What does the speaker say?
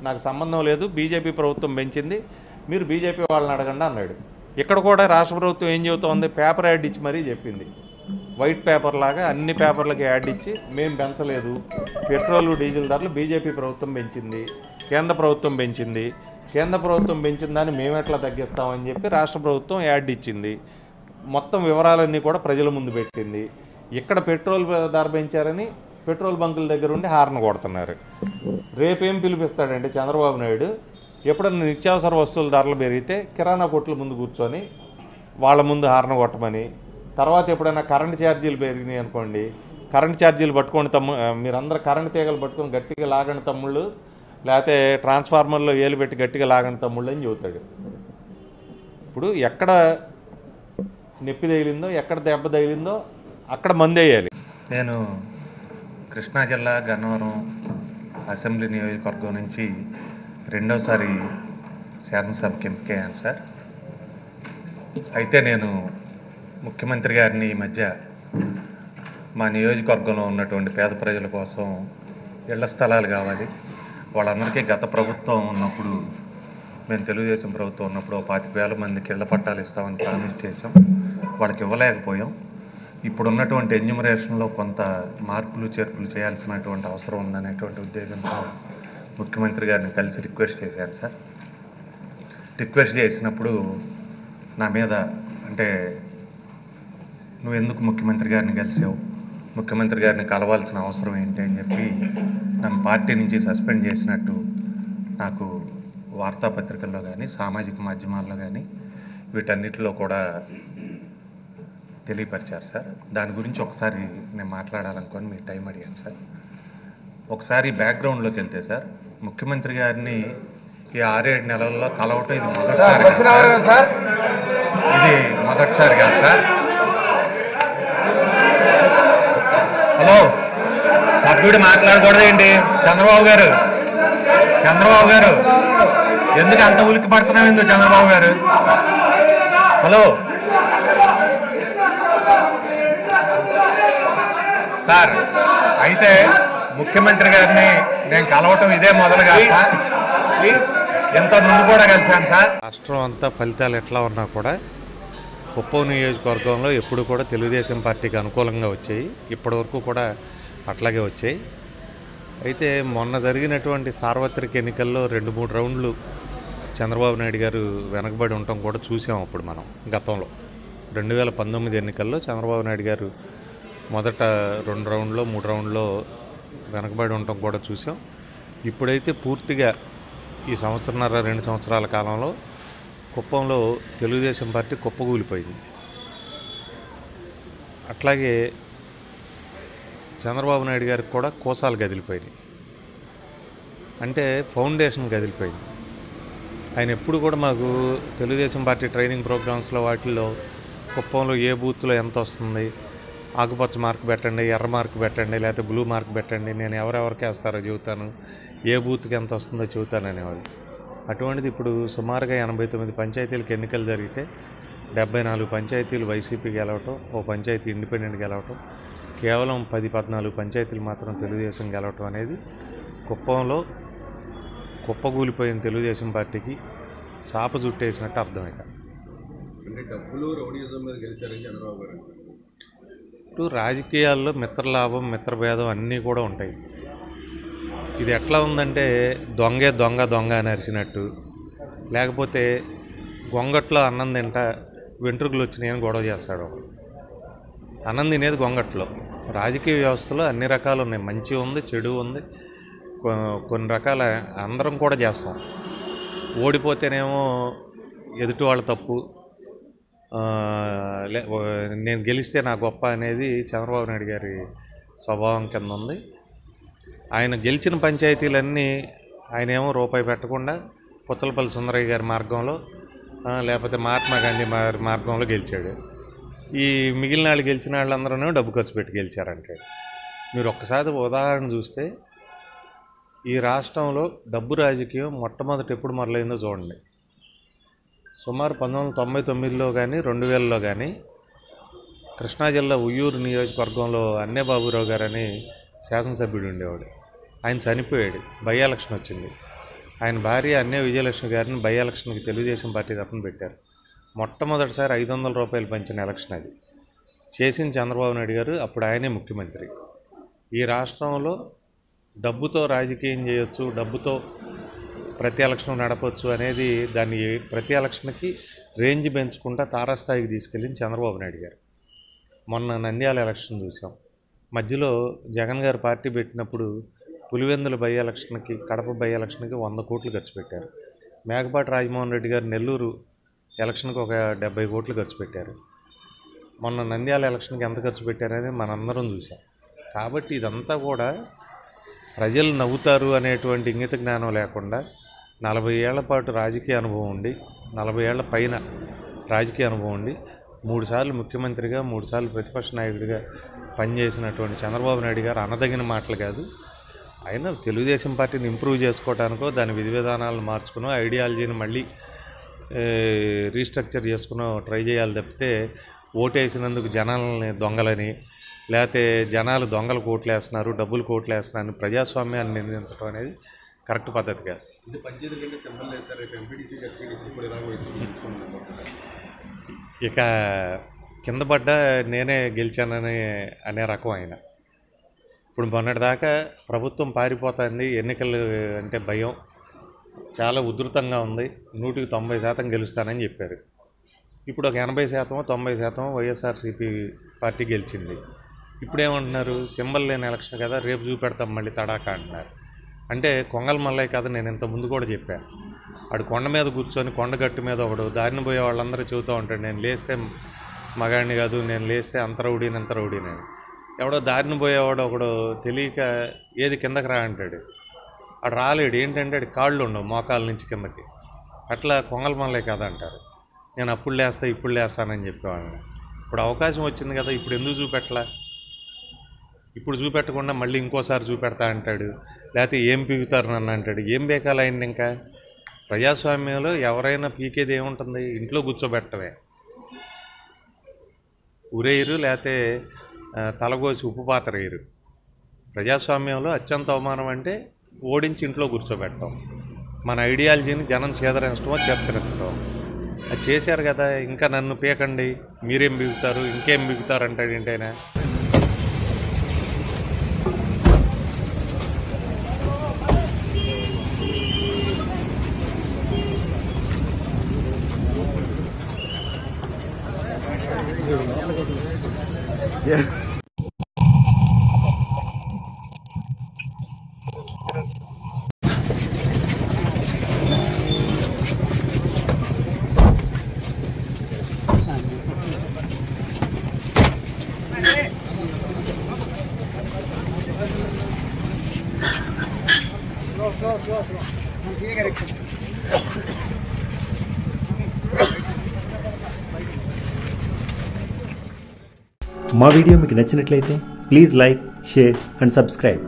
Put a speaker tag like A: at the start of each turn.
A: నాకు సంబంధం లేదు, బీజేపీ ప్రభుత్వం పెంచింది, మీరు బీజేపీ వాళ్ళని అడగండి అన్నాడు. ఇక్కడ కూడా రాష్ట్ర ప్రభుత్వం ఏం చెబుతోంది, పేపర్ యాడ్ ఇచ్చి మరీ చెప్పింది. వైట్ పేపర్ లాగా అన్ని పేపర్లకి యాడ్ ఇచ్చి మేము పెంచలేదు, పెట్రోలు డీజిల్ ధరలు బీజేపీ ప్రభుత్వం పెంచింది, కేంద్ర ప్రభుత్వం పెంచింది, కేంద్ర ప్రభుత్వం పెంచిందని మేము ఎట్లా తగ్గిస్తామని చెప్పి రాష్ట్ర ప్రభుత్వం యాడ్ ఇచ్చింది. మొత్తం వివరాలన్నీ కూడా ప్రజల ముందు పెట్టింది. ఇక్కడ పెట్రోల్ ధర పెంచారని పెట్రోల్ బంకుల దగ్గర ఉండి హార్న్ కొడుతున్నారు. రేపేం పిలిపిస్తాడంటే చంద్రబాబు నాయుడు, ఎప్పుడన్నా నిత్యావసర వస్తువుల ధరలు పెరిగితే కిరాణా కొట్ల ముందు కూర్చొని వాళ్ళ ముందు హార్న్ కొట్టమని, తర్వాత ఎప్పుడైనా కరెంటు ఛార్జీలు పెరిగినాయి అనుకోండి, కరెంటు ఛార్జీలు పట్టుకోండి మీరందరూ కరెంటు తీగలు పట్టుకొని గట్టిగా లాగండి తమ్ముళ్ళు, లేకపోతే ట్రాన్స్ఫార్మర్లో ఏలు పెట్టి గట్టిగా లాగండి తమ్ముళ్ళు అని చెబుతాడు. ఇప్పుడు ఎక్కడ నొప్పి తగిలిందో, ఎక్కడ దెబ్బ తగిలిందో అక్కడ మందేయాలి.
B: నేను కృష్ణా జిల్లా గన్నవరం అసెంబ్లీ నియోజకవర్గం నుంచి రెండోసారి శాసనసభకి ఎంపికయ్యాను సార్. అయితే నేను ముఖ్యమంత్రి గారిని ఈ మధ్య మా నియోజకవర్గంలో ఉన్నటువంటి పేద ప్రజల కోసం ఇళ్ల స్థలాలు కావాలి, వాళ్ళందరికీ గత ప్రభుత్వం ఉన్నప్పుడు, మేము తెలుగుదేశం ప్రభుత్వం ఉన్నప్పుడు 25,000 మందికి ఇళ్ల పట్టాలు ఇస్తామని ప్రామిస్ చేశాం. వాళ్ళకి ఇవ్వలేకపోయాం. ఇప్పుడున్నటువంటి ఎన్యూమరేషన్లో కొంత మార్పులు చేర్పులు చేయాల్సినటువంటి అవసరం ఉందనేటువంటి ఉద్దేశంతో ముఖ్యమంత్రి గారిని కలిసి రిక్వెస్ట్ చేశాను సార్. రిక్వెస్ట్ చేసినప్పుడు నా మీద అంటే నువ్వు ఎందుకు ముఖ్యమంత్రి గారిని కలిసావు, ముఖ్యమంత్రి గారిని కలవాల్సిన అవసరం ఏంటి అని చెప్పి నన్ను పార్టీ నుంచి సస్పెండ్ చేసినట్టు నాకు వార్తాపత్రికల్లో కానీ సామాజిక మాధ్యమాల్లో కానీ వీటన్నిటిలో కూడా తెలియపరిచారు సార్. దాని గురించి ఒకసారి నేను మాట్లాడాలనుకొని మీ టైం అడిగాను సార్. ఒకసారి బ్యాక్గ్రౌండ్లోకి వెళ్తే సార్, ముఖ్యమంత్రి గారిని ఈ 6-7 నెలల్లో కలవటం ఇది మొదటిసారి కాదు సార్. హలో, సభ్యుడు మాట్లాడకూడదేంటి? చంద్రబాబు గారు ఎందుకు అంత ఉలిక్కి పడుతున్నావు? ఎందుకు చంద్రబాబు గారు? హలో సార్, అయితే ముఖ్యమంత్రి గారిని నేను కలవటం ఇదే మొదలు కాదు సార్, ఎంత ముందు కూడా కలిశాను సార్.
A: రాష్ట్రం అంతా ఫలితాలు ఎట్లా ఉన్నా కూడా కుప్పం నియోజకవర్గంలో ఎప్పుడు కూడా తెలుగుదేశం పార్టీకి అనుకూలంగా వచ్చాయి, ఇప్పటివరకు కూడా అట్లాగే వచ్చాయి. అయితే మొన్న జరిగినటువంటి సార్వత్రిక ఎన్నికల్లో 2-3 రౌండ్లు చంద్రబాబు నాయుడు గారు వెనకబడి ఉండటం కూడా చూసాం. అప్పుడు మనం గతంలో 2019 ఎన్నికల్లో చంద్రబాబు నాయుడు గారు మొదట 2 రౌండ్లో 3 రౌండ్లో వెనకబడి ఉండటం కూడా చూసాం. ఇప్పుడైతే పూర్తిగా ఈ 1.5-2 సంవత్సరాల కాలంలో కుప్పంలో తెలుగుదేశం పార్టీ కుప్పగూలిపోయింది. అట్లాగే చంద్రబాబు నాయుడు గారికి కూడా కోసాలు కదిలిపోయినాయి, అంటే ఫౌండేషన్ కదిలిపోయింది. ఆయన ఎప్పుడు కూడా మాకు తెలుగుదేశం పార్టీ ట్రైనింగ్ ప్రోగ్రామ్స్లో వాటిల్లో కుప్పంలో ఏ బూత్లో ఎంత వస్తుంది, ఆకుపచ్చ మార్క్ పెట్టండి, ఎర్ర మార్క్ పెట్టండి, లేకపోతే బ్లూ మార్క్ పెట్టండి, నేను ఎవరెవరికి వేస్తారో చెబుతాను, ఏ బూత్కి ఎంత వస్తుందో చెబుతాను అనేవాళ్ళు. అటువంటిది ఇప్పుడు సుమారుగా 89 పంచాయతీలకు ఎన్నికలు జరిగితే 74 పంచాయతీలు వైసీపీ గెలవటం, ఓ పంచాయతీ ఇండిపెండెంట్ గెలవటం, కేవలం 10-14 పంచాయతీలు మాత్రం తెలుగుదేశం గెలవటం అనేది కుప్పంలో కుప్పగూలిపోయిన తెలుగుదేశం పార్టీకి చాప చుట్టేసినట్టు అర్థమైంది. ఇప్పుడు రాజకీయాల్లో మిత్రలాభం, మిత్రభేదం అన్నీ కూడా ఉంటాయి. ఇది ఎట్లా ఉందంటే దొంగ అని అరిచినట్టు, లేకపోతే గొంగట్లో అన్నం తింటా వెంట్రుకలు వచ్చినాయని గొడవ చేస్తాడు. అన్నం తినేది గొంగట్లో. రాజకీయ వ్యవస్థలో అన్ని రకాలు ఉన్నాయి, మంచి ఉంది, చెడు ఉంది, కొన్ని రకాల అందరం కూడా చేస్తాం. ఓడిపోతేనేమో ఎదుటి వాళ్ళ తప్పు, నేను గెలిస్తే నా గొప్ప అనేది చంద్రబాబు నాయుడు గారి స్వభావం కింద ఉంది. ఆయన గెలిచిన పంచాయతీలన్నీ ఆయన ఏమో రూపాయి పెట్టకుండా పుచ్చలపల్లి సుందరయ్య గారి మార్గంలో, లేకపోతే మహాత్మా గాంధీ మార్గంలో గెలిచాడు. ఈ మిగిలిన వాళ్ళు గెలిచిన వాళ్ళందరూ డబ్బు ఖర్చు పెట్టి గెలిచారంటే, మీరు ఒక్కసారి ఉదాహరణ చూస్తే ఈ రాష్ట్రంలో డబ్బు రాజకీయం మొట్టమొదటి ఎప్పుడు మొదలైందో చూడండి. సుమారు 1999లో కానీ 2000లో కానీ కృష్ణా జిల్లా ఉయ్యూరు నియోజకవర్గంలో అన్నే బాబురావు గారని శాసనసభ్యుడు ఉండేవాడు. ఆయన చనిపోయాడు, బై ఎలక్షన్ వచ్చింది. ఆయన భార్య అన్నే విజయలక్ష్మి గారిని బై ఎలక్షన్కి తెలుగుదేశం పార్టీ తరఫున పెట్టారు. మొట్టమొదటిసారి 500 రూపాయలు పంచిన ఎలక్షన్ అది. చేసిన చంద్రబాబు నాయుడు గారు, అప్పుడు ఆయనే ముఖ్యమంత్రి. ఈ రాష్ట్రంలో డబ్బుతో రాజకీయం చేయొచ్చు, డబ్బుతో ప్రతి ఎలక్షన్ నడపచ్చు అనేది దాన్ని ప్రతి ఎలక్షన్కి రేంజ్ పెంచుకుంటా తారాస్థాయికి తీసుకెళ్ళింది చంద్రబాబు నాయుడు గారు. మొన్న నంద్యాల ఎలక్షన్ చూసాం. మధ్యలో జగన్ గారు పార్టీ పెట్టినప్పుడు పులివెందుల బై ఎలక్షన్కి, కడప బై ఎలక్షన్కి 100 కోట్లు ఖర్చు పెట్టారు. మేకపాటి రాజమోహన్ రెడ్డి గారు నెల్లూరు ఎలక్షన్కి ఒక 70 కోట్లు ఖర్చు పెట్టారు. మొన్న నంద్యాల ఎలక్షన్కి ఎంత ఖర్చు పెట్టారనేది మనందరం చూసాం. కాబట్టి ఇదంతా కూడా ప్రజలు నవ్వుతారు అనేటువంటి ఇంగిత జ్ఞానం లేకుండా 40 ఏళ్ల పాటు రాజకీయ అనుభవం ఉండి, 40 ఏళ్ల పైన రాజకీయ అనుభవం ఉండి, 3 సార్లు ముఖ్యమంత్రిగా, 3 సార్లు ప్రతిపక్ష నాయకుడిగా పనిచేసినటువంటి చంద్రబాబు నాయుడు గారు అనదగిన మాటలు కాదు. ఆయన తెలుగుదేశం పార్టీని ఇంప్రూవ్ చేసుకోవడానికో, దాని విధి విధానాలను మార్చుకునో, ఐడియాలజీని మళ్ళీ రీస్ట్రక్చర్ చేసుకునో ట్రై చేయాలి తప్పితే ఓటేసినందుకు జనాలని దొంగలని, లేకపోతే జనాలు దొంగలు కోట్లు వేస్తున్నారు, డబ్బులు కోట్లు వేస్తున్నారని ప్రజాస్వామ్యాన్ని నిందించడం అనేది కరెక్ట్ పద్ధతి కాదు. ఇక కింద పడ్డా నేనే గెలిచానని అనే రకం ఆయన. ఇప్పుడు మొన్నటిదాకా ప్రభుత్వం పారిపోతుంది, ఎన్నికలు అంటే భయం, చాలా ఉధృతంగా ఉంది, 100కి 90% గెలుస్తానని చెప్పారు. ఇప్పుడు ఒక 80%, 90% వైఎస్ఆర్సీపీ పార్టీ గెలిచింది. ఇప్పుడేమంటున్నారు, సింబల్ లేని ఎలక్షన్ కదా, రేపు చూపెడతాం మళ్ళీ తడాకా అంటున్నారు. అంటే కొంగల మల్లయ్య కథ నేను ఇంత ముందు కూడా చెప్పాను. వాడు కొండ మీద కూర్చొని కొండగట్టు మీద ఒకడు దారిని పోయే వాళ్ళందరూ చెబుతూ ఉంటాడు, నేను లేస్తే మగాడిని కాదు, నేను లేస్తే అంత రౌడీని. ఎవడో దారిని పోయేవాడు ఒకడు తెలియక ఏది కిందకి రా అంటాడు, అటు రాలేడు. ఏంటంటే అటు కాళ్ళు ఉండవు మోకాల నుంచి కిందకి. అట్లా కొంగల మల్లయ్య కథ అంటారు. నేను అప్పుడు లేస్తా ఇప్పుడు లేస్తానని చెప్పేవాళ్ళని. ఇప్పుడు అవకాశం వచ్చింది కదా, ఇప్పుడు ఎందుకు చూపెట్టలా? ఇప్పుడు చూపెట్టకుండా మళ్ళీ ఇంకోసారి చూపెడతా అంటాడు, లేకపోతే ఏం పీకుతారు నన్ను అంటాడు. ఏం బేకాలు అయింది? ఇంకా ప్రజాస్వామ్యంలో ఎవరైనా పీకేది ఏముంటుంది? ఇంట్లో కూర్చోబెట్టవే, ఉరేయరు, లేకపోతే తలగోసి ఉప్పు పాత్ర వేయరు. ప్రజాస్వామ్యంలో అత్యంత అవమానం అంటే ఓడించి ఇంట్లో కూర్చోబెట్టడం, మన ఐడియాలజీని జనం చేదరించడమో చేదరించడం. అది చేశారు కదా. ఇంకా నన్ను పీకండి, మీరేం బిగుతారు, ఇంకేం బిగుతారు అంటాడు ఏంటైనా.
C: మా వీడియో మీకు నచ్చినట్లయితే please like, share and subscribe.